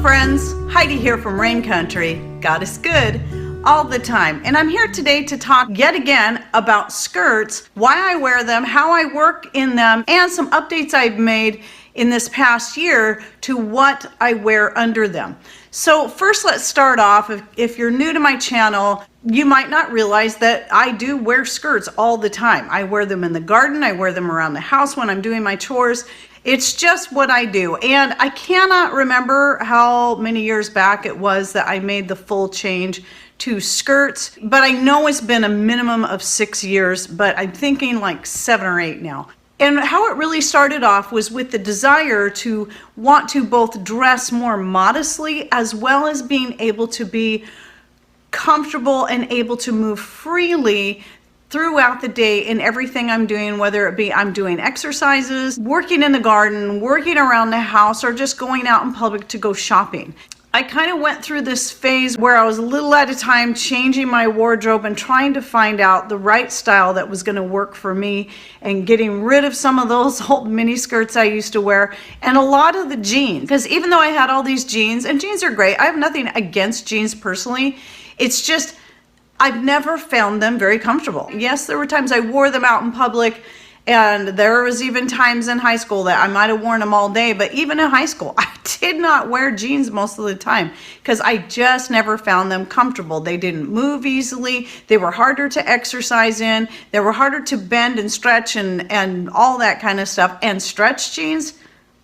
friends, Heidi here from Rain Country. God is good all the time, and I'm here today to talk yet again about skirts, why I wear them, how I work in them, and some updates I've made in this past year to what I wear under them. So first, let's start off. If you're new to my channel, you might not realize that I do wear skirts all the time. I wear them in the garden, I wear them around the house when I'm doing my chores. It's just what I do, and I cannot remember how many years back it was that I made the full change to skirts, but I know it's been a minimum of 6 years, but I'm thinking like 7 or 8 now. And how it really started off was with the desire to want to both dress more modestly as well as being able to be comfortable and able to move freely throughout the day in everything I'm doing, whether it be I'm doing exercises, working in the garden, working around the house, or just going out in public to go shopping. I kind of went through this phase where I was a little at a time changing my wardrobe and trying to find out the right style that was going to work for me, and getting rid of some of those old mini skirts I used to wear and a lot of the jeans. Because even though I had all these jeans, and jeans are great, I have nothing against jeans personally, it's just I've never found them very comfortable. Yes, there were times I wore them out in public, and there was even times in high school that I might have worn them all day, but even in high school, I did not wear jeans most of the time because I just never found them comfortable. They didn't move easily, they were harder to exercise in, they were harder to bend and stretch and all that kind of stuff. And stretch jeans,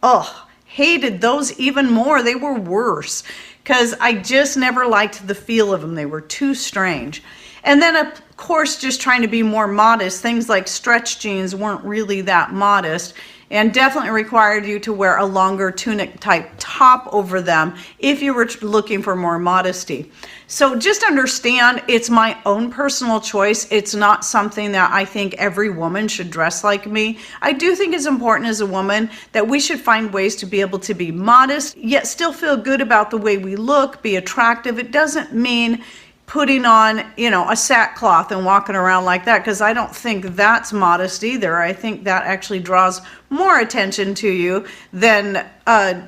oh, hated those even more. They were worse because I just never liked the feel of them. They were too strange. And then of course, just trying to be more modest, things like stretch jeans weren't really that modest and definitely required you to wear a longer tunic type top over them if you were looking for more modesty. So just understand, it's my own personal choice. It's not something that I think every woman should dress like me. I do think it's important as a woman that we should find ways to be able to be modest, yet still feel good about the way we look, be attractive. It doesn't mean putting on, you know, a sackcloth and walking around like that, because I don't think that's modest either. I think that actually draws more attention to you than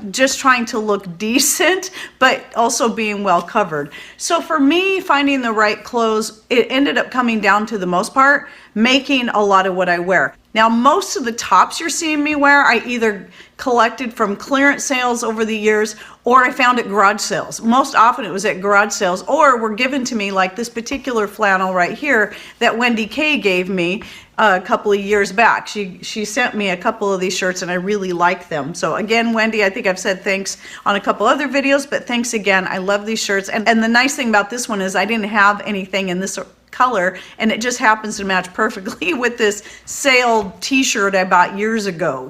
just trying to look decent, but also being well covered. So for me, finding the right clothes, it ended up coming down to the most part, making a lot of what I wear. Now, most of the tops you're seeing me wear, I either collected from clearance sales over the years, or I found at garage sales. Most often it was at garage sales, or were given to me, like this particular flannel right here that Wendy K gave me a couple of years back. She sent me a couple of these shirts and I really like them. So again, Wendy, I think I've said thanks on a couple other videos, but thanks again. I love these shirts. And the nice thing about this one is I didn't have anything in this color, and it just happens to match perfectly with this sale t-shirt I bought years ago.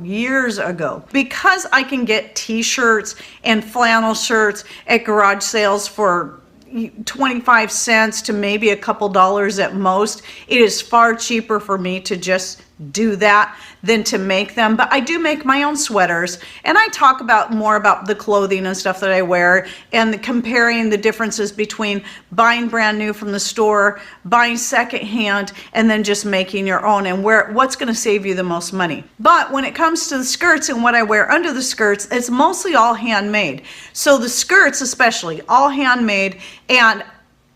Because I can get t-shirts and flannel shirts at garage sales for 25 cents to maybe a couple dollars at most, it is far cheaper for me to just do that than to make them. But I do make my own sweaters, and I talk about more about the clothing and stuff that I wear, and comparing the differences between buying brand new from the store, buying secondhand, and then just making your own, and what's going to save you the most money. But when it comes to the skirts and what I wear under the skirts, it's mostly all handmade. So the skirts especially, all handmade, and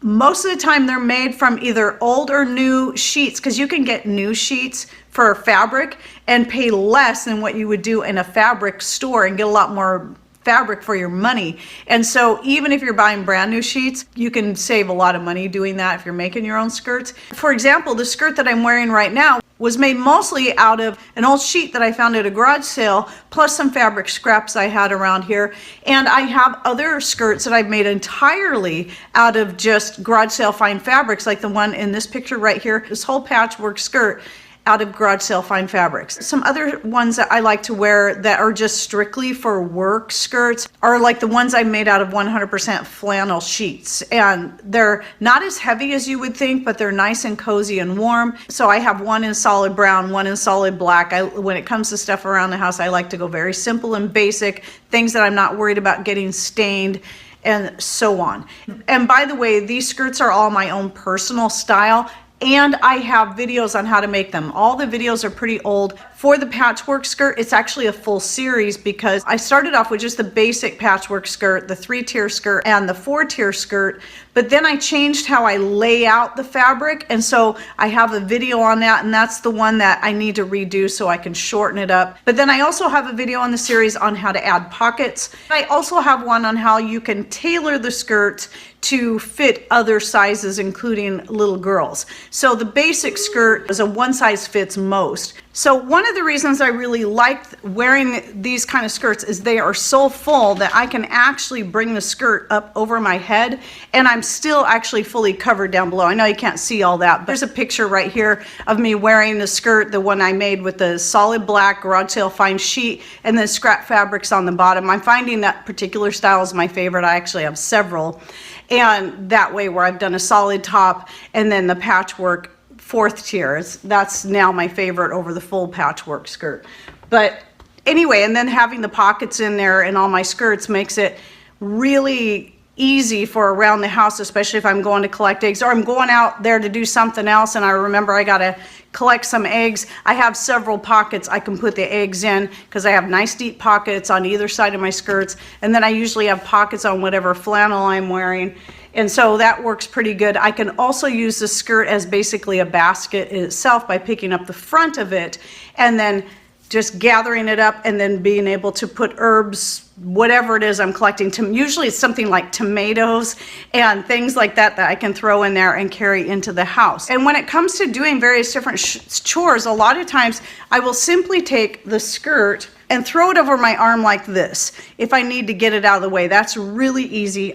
most of the time they're made from either old or new sheets, because you can get new sheets for fabric and pay less than what you would do in a fabric store and get a lot more fabric for your money. And so even if you're buying brand new sheets, you can save a lot of money doing that if you're making your own skirts. For example, the skirt that I'm wearing right now was made mostly out of an old sheet that I found at a garage sale, plus some fabric scraps I had around here. And I have other skirts that I've made entirely out of just garage sale fine fabrics, like the one in this picture right here, this whole patchwork skirt out of garage sale fine fabrics. Some other ones that I like to wear that are just strictly for work skirts are like the ones I made out of 100% flannel sheets, and they're not as heavy as you would think, but they're nice and cozy and warm. So I have one in solid brown, one in solid black. When it comes to stuff around the house, I like to go very simple and basic, things that I'm not worried about getting stained, and so on. And by the way, these skirts are all my own personal style. and I have videos on how to make them. All the videos are pretty old. For the patchwork skirt, it's actually a full series because I started off with just the basic patchwork skirt, the 3-tier skirt, and the 4-tier skirt, but then I changed how I lay out the fabric, and so I have a video on that, and that's the one that I need to redo so I can shorten it up. But then I also have a video on the series on how to add pockets. I also have one on how you can tailor the skirt to fit other sizes, including little girls. So the basic skirt is a one size fits most. So one of the reasons I really like wearing these kind of skirts is they are so full that I can actually bring the skirt up over my head and I'm still actually fully covered down below. I know you can't see all that, but there's a picture right here of me wearing the skirt, the one I made with the solid black garage sale fine sheet and then scrap fabrics on the bottom. I'm finding that particular style is my favorite. I actually have several. And that way where I've done a solid top and then the patchwork 4th tiers, that's now my favorite over the full patchwork skirt. But anyway, and then having the pockets in there and all my skirts makes it really easy for around the house, especially if I'm going to collect eggs or I'm going out there to do something else and I remember I gotta collect some eggs. I have several pockets I can put the eggs in because I have nice deep pockets on either side of my skirts, and then I usually have pockets on whatever flannel I'm wearing, and so that works pretty good. I can also use the skirt as basically a basket itself by picking up the front of it and then just gathering it up and then being able to put herbs, whatever it is I'm collecting. Usually it's something like tomatoes and things like that that I can throw in there and carry into the house. And when it comes to doing various different chores, a lot of times I will simply take the skirt and throw it over my arm like this if I need to get it out of the way. That's really easy.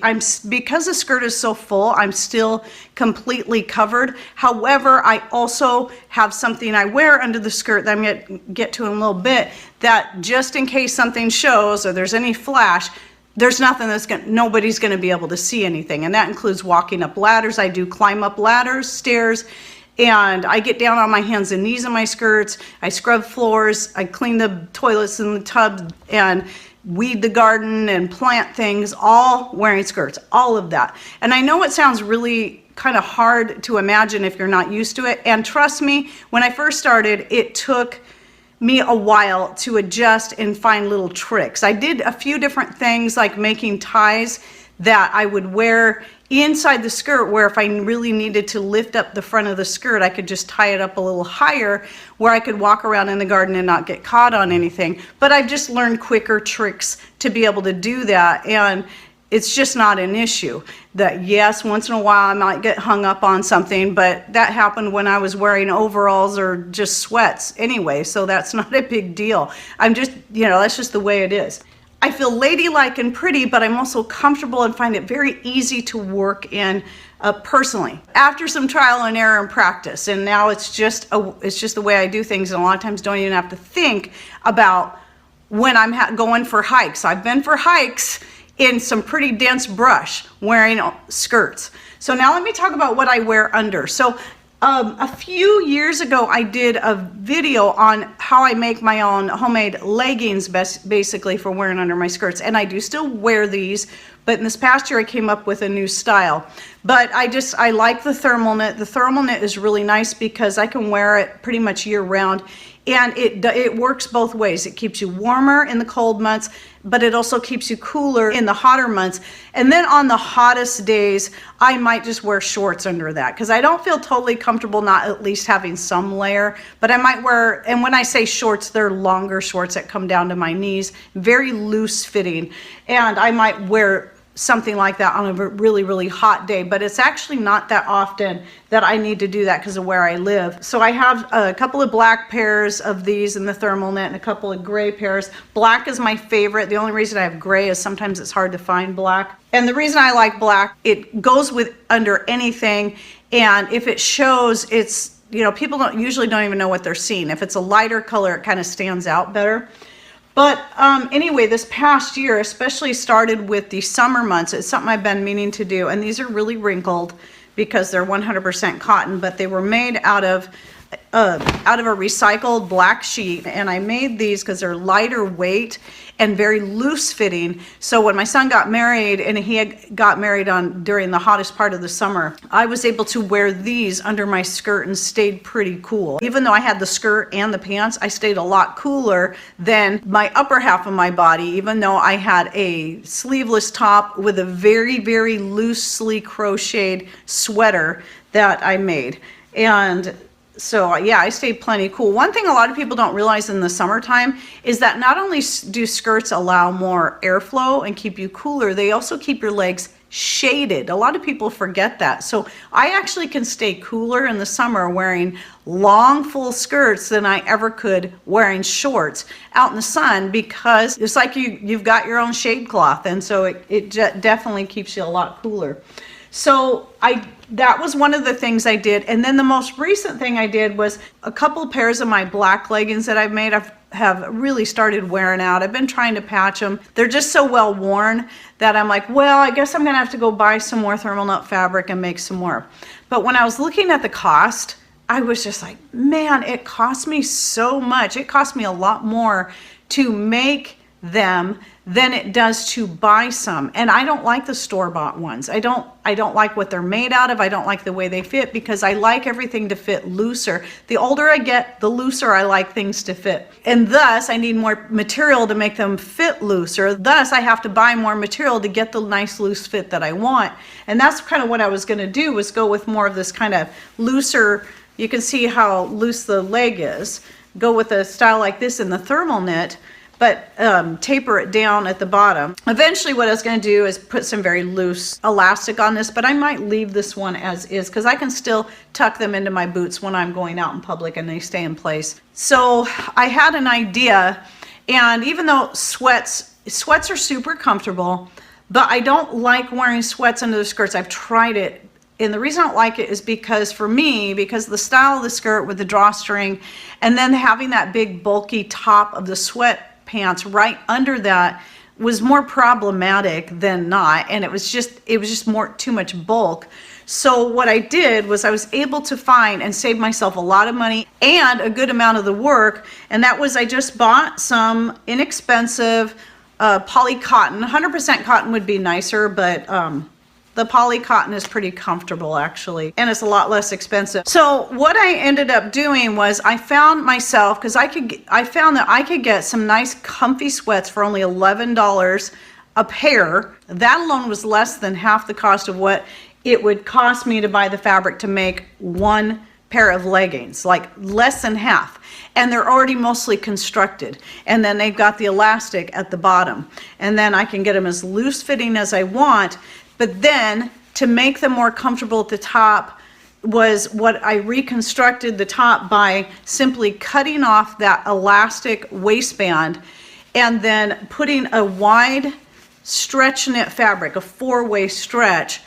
Because the skirt is so full, I'm still completely covered. However, I also have something I wear under the skirt that I'm going to get to in a little bit, that just in case something shows or there's any flash, there's nothing nobody's going to be able to see anything. And that includes walking up ladders. I do climb up ladders, stairs, and I get down on my hands and knees in my skirts. I scrub floors, I clean the toilets and the tubs, and weed the garden and plant things, all wearing skirts, all of that. And I know it sounds really kind of hard to imagine if you're not used to it. And trust me, when I first started, it took me a while to adjust and find little tricks. I did a few different things like making ties that I would wear inside the skirt, where if I really needed to lift up the front of the skirt, I could just tie it up a little higher where I could walk around in the garden and not get caught on anything. But I've just learned quicker tricks to be able to do that, and it's just not an issue. That yes, once in a while I might get hung up on something, but that happened when I was wearing overalls or just sweats anyway, so that's not a big deal. I'm just, that's just the way it is. I feel ladylike and pretty, but I'm also comfortable and find it very easy to work in personally. After some trial and error and practice, and now it's just the way I do things, and a lot of times don't even have to think about when I'm going for hikes. I've been for hikes in some pretty dense brush wearing skirts. So now let me talk about what I wear under. So a few years ago, I did a video on how I make my own homemade leggings, basically for wearing under my skirts. And I do still wear these, but in this past year, I came up with a new style. But I like the thermal knit. The thermal knit is really nice because I can wear it pretty much year round. And it works both ways. It keeps you warmer in the cold months, but it also keeps you cooler in the hotter months. And then on the hottest days, I might just wear shorts under that because I don't feel totally comfortable not at least having some layer. But I might wear, and when I say shorts, they're longer shorts that come down to my knees, very loose fitting. And I might wear something like that on a really, really hot day, but it's actually not that often that I need to do that because of where I live. So I have a couple of black pairs of these in the thermal knit and a couple of gray pairs. Black is my favorite. The only reason I have gray is sometimes it's hard to find black. And the reason I like black, it goes with under anything, and if it shows, it's, people usually don't even know what they're seeing. If it's a lighter color, it kind of stands out better. But anyway, this past year especially started with the summer months. It's something I've been meaning to do, and these are really wrinkled because they're 100% cotton, but they were made out of out of a recycled black sheet, and I made these because they're lighter weight and very loose fitting. So when my son got married, and he had got married during the hottest part of the summer, I was able to wear these under my skirt and stayed pretty cool. Even though I had the skirt and the pants, I stayed a lot cooler than my upper half of my body, even though I had a sleeveless top with a very, very loosely crocheted sweater that I made. And so yeah, I stayed plenty cool. One thing a lot of people don't realize in the summertime is that not only do skirts allow more airflow and keep you cooler, they also keep your legs shaded. A lot of people forget that. So I actually can stay cooler in the summer wearing long full skirts than I ever could wearing shorts out in the sun, because it's like you've got your own shade cloth, and so it definitely keeps you a lot cooler. So that was one of the things I did. And then the most recent thing I did was a couple pairs of my black leggings that I've made have really started wearing out. I've been trying to patch them. They're just so well worn that I'm like, well, I guess I'm gonna have to go buy some more thermal nut fabric and make some more. But when I was looking at the cost, I was just like, man, it cost me so much. It cost me a lot more to make them than it does to buy some. And I don't like the store-bought ones. I don't like what they're made out of. I don't like the way they fit, because I like everything to fit looser. The older I get, the looser I like things to fit. And thus, I need more material to make them fit looser. Thus, I have to buy more material to get the nice loose fit that I want. And that's kind of what I was gonna do, was go with more of this kind of looser. You can see how loose the leg is. Go with a style like this in the thermal knit, but taper it down at the bottom. Eventually what I was going to do is put some very loose elastic on this, but I might leave this one as is, because I can still tuck them into my boots when I'm going out in public and they stay in place. So I had an idea, and even though sweats are super comfortable, but I don't like wearing sweats under the skirts. I've tried it. And the reason I don't like it is because for me, because the style of the skirt with the drawstring, and then having that big bulky top of the sweat pants right under that was more problematic than not, and it was just too much bulk. So what I did was I was able to find and save myself a lot of money and a good amount of the work, and that was I just bought some inexpensive poly cotton. 100% cotton would be nicer, but the poly cotton is pretty comfortable actually, and it's a lot less expensive. So what I ended up doing was I found myself, because I found that I could get some nice comfy sweats for only $11 a pair. That alone was less than half the cost of what it would cost me to buy the fabric to make one pair of leggings, like less than half. And they're already mostly constructed. And then they've got the elastic at the bottom. And then I can get them as loose fitting as I want. But then to make them more comfortable at the top was what I reconstructed the top by simply cutting off that elastic waistband and then putting a wide stretch knit fabric, a 4-way stretch,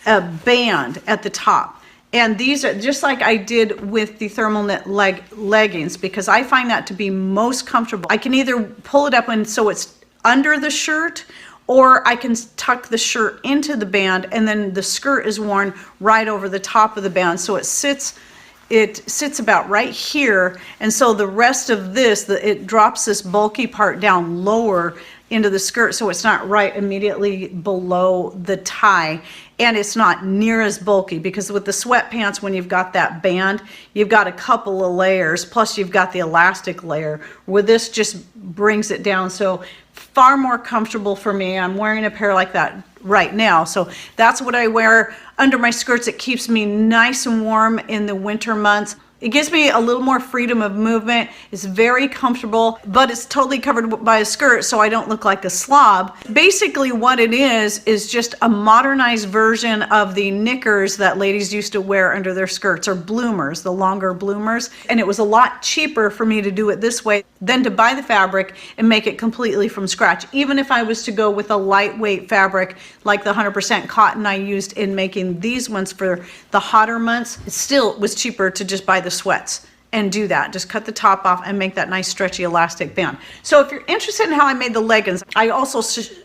a band at the top. And these are just like I did with the thermal knit leggings, because I find that to be most comfortable. I can either pull it up and so it's under the shirt, or I can tuck the shirt into the band, and then the skirt is worn right over the top of the band. So it sits about right here, and so the rest of this, it drops this bulky part down lower into the skirt, so it's not right immediately below the tie, and it's not near as bulky, because with the sweatpants, when you've got that band, you've got a couple of layers, plus you've got the elastic layer, where this just brings it down. So far more comfortable for me. I'm wearing a pair like that right now, so that's what I wear under my skirts. It keeps me nice and warm in the winter months. It gives me a little more freedom of movement. It's very comfortable, but it's totally covered by a skirt, so I don't look like a slob. Basically what it is just a modernized version of the knickers that ladies used to wear under their skirts, or bloomers, the longer bloomers. And it was a lot cheaper for me to do it this way than to buy the fabric and make it completely from scratch. Even if I was to go with a lightweight fabric like the 100% cotton I used in making these ones for the hotter months, it still was cheaper to just buy the sweats and do that. Just cut the top off and make that nice stretchy elastic band. So if you're interested in how I made the leggings, I also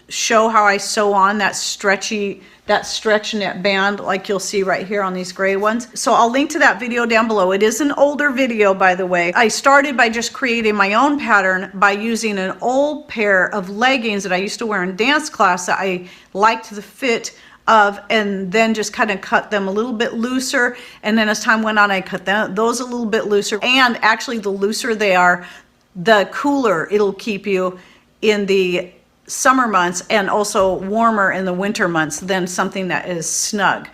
show how I sew on that stretch knit band like you'll see right here on these gray ones. So I'll link to that video down below. It is an older video, by the way. I started by just creating my own pattern by using an old pair of leggings that I used to wear in dance class that I liked the fit of, and then just kind of cut them a little bit looser, and then as time went on I cut those a little bit looser. And actually the looser they are, the cooler it'll keep you in the summer months, and also warmer in the winter months than something that is snug.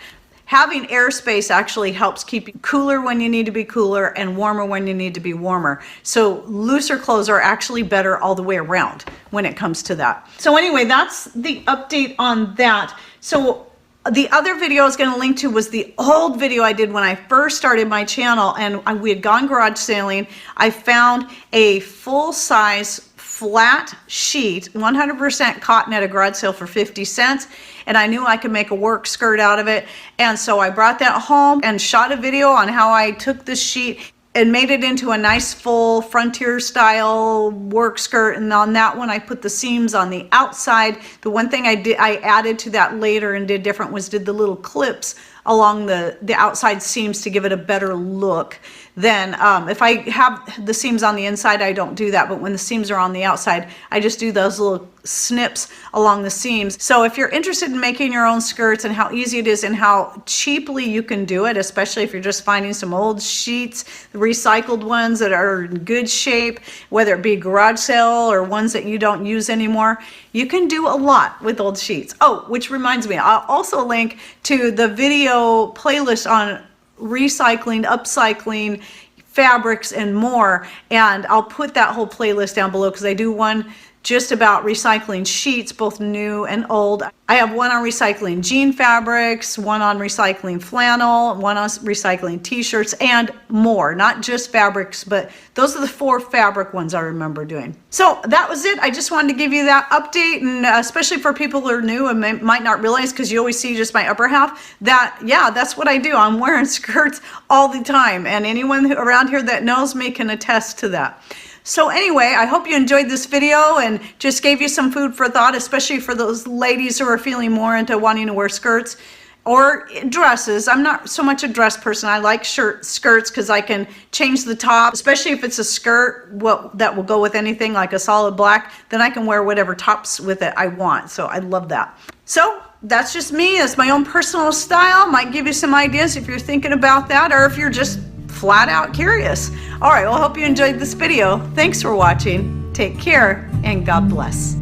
Having airspace actually helps keep you cooler when you need to be cooler and warmer when you need to be warmer. So looser clothes are actually better all the way around when it comes to that. So anyway, that's the update on that. So the other video I was going to link to was the old video I did when I first started my channel, and we had gone garage sailing. I found a full-size flat sheet, 100% cotton, at a garage sale for 50 cents, and I knew I could make a work skirt out of it. And so I brought that home and shot a video on how I took this sheet and made it into a nice full frontier style work skirt. And on that one I put the seams on the outside. The one thing I added to that later and did different was did the little clips along the outside seams to give it a better look. Then if I have the seams on the inside, I don't do that, but when the seams are on the outside, I just do those little snips along the seams. So if you're interested in making your own skirts and how easy it is and how cheaply you can do it, especially if you're just finding some old sheets, recycled ones that are in good shape, whether it be garage sale or ones that you don't use anymore, you can do a lot with old sheets. Oh, which reminds me, I'll also link to the video playlist on recycling, upcycling, fabrics, and more, and I'll put that whole playlist down below because I do one just about recycling sheets, both new and old. I have one on recycling jean fabrics, one on recycling flannel, one on recycling t-shirts, and more. Not just fabrics, but those are the 4 fabric ones I remember doing. So that was it. I just wanted to give you that update, and especially for people who are new and might not realize, because you always see just my upper half, that yeah, that's what I do. I'm wearing skirts all the time, and anyone around here that knows me can attest to that. So anyway, I hope you enjoyed this video and just gave you some food for thought, especially for those ladies who are feeling more into wanting to wear skirts or dresses. I'm not so much a dress person. I like skirts because I can change the top, especially if it's a skirt that will go with anything like a solid black, then I can wear whatever tops with it I want. So I love that. So that's just me. That's my own personal style. Might give you some ideas if you're thinking about that, or if you're just flat out curious. All right, well, I hope you enjoyed this video. Thanks for watching. Take care and God bless.